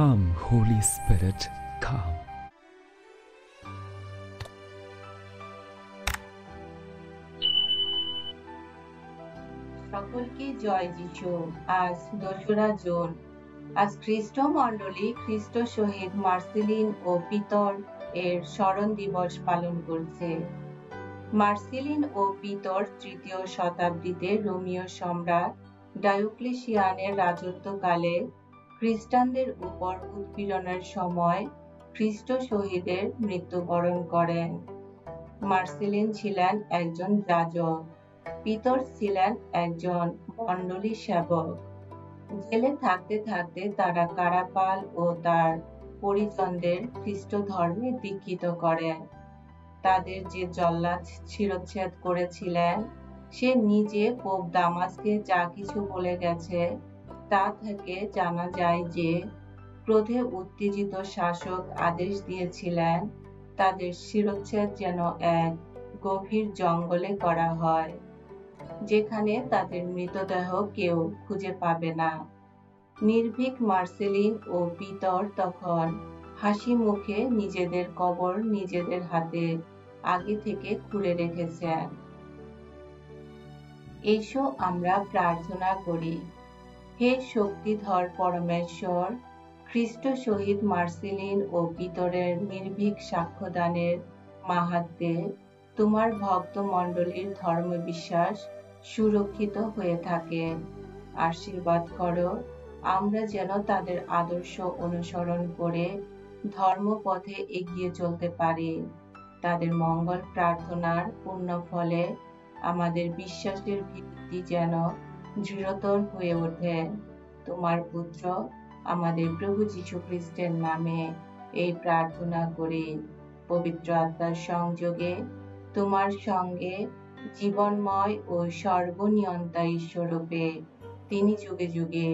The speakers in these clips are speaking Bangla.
Come, Holy Spirit, come. সকলকে জয় যিশু। আজ 2রা জুন। আজ খ্রিস্ট মণ্ডলী খ্রিস্ট শহীদ মার্সেলিন ও পিতর এর স্মরণ দিবস পালন করছে। মার্সেলিন ও পিতর 3য় শতাব্দীতে রোমীয় সম্রাট ডায়োক্লেশিয়ানের রাজত্বকালে খ্রিস্টানদের উপর উৎপীড়নের সময় খ্রিস্ট শহীদের মৃত্যুবরণ করেন। মার্সেলিন ছিলেন একজন যাজক, পিতর ছিলেন একজন মণ্ডলী সেবক। জেলে থাকতে থাকতে তারা কারাপাল ও তার পরিজনদের খ্রিস্ট ধর্মে দীক্ষিত করেন। তাদের যে জল্লাদ শিরচ্ছেদ করেছিলেন, সে নিজে পোপ দামাসকে যা কিছু বলে গেছে তা থেকে জানা যায় যে ক্রোধে উত্তেজিত শাসক আদেশ দিয়েছিলেন তাদের শিরচ্ছেদ যেন এক গভীর জঙ্গলে করা হয়, যেখানে তাদের মৃতদেহ কেউ খুঁজে পাবে না। নির্ভীক মার্সেলিন ও পিতর তখন হাসি মুখে নিজেদের কবর নিজেদের হাতে আগে থেকে খুঁড়ে রেখেছেন। এসো আমরা প্রার্থনা করি। হে শক্তিধর পরমেশ্বর, খ্রিস্ট শহীদ মার্সেলিন ও পিতরের নির্ভীক সাক্ষ্যদানের মাহাত্ম্যে তোমার ভক্ত মণ্ডলীর ধর্মবিশ্বাস সুরক্ষিত হয়ে থাকে। আশীর্বাদ করো, আমরা যেন তাদের আদর্শ অনুসরণ করে ধর্মপথে এগিয়ে চলতে পারি। তাদের মঙ্গল প্রার্থনার পূর্ণ ফলে আমাদের বিশ্বাসের ভিত্তি যেন দৃঢ়তর হয়ে ওঠে। তোমার পুত্র আমাদের প্রভু যীশু খ্রিস্টের নামে এই প্রার্থনা করি। পবিত্র আত্মার সংযোগে তোমার সঙ্গে জীবনময় ও সর্বনিয়ন্তা ঈশ্বররূপে তিনি যুগে যুগে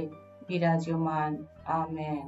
বিরাজমান। আমেন।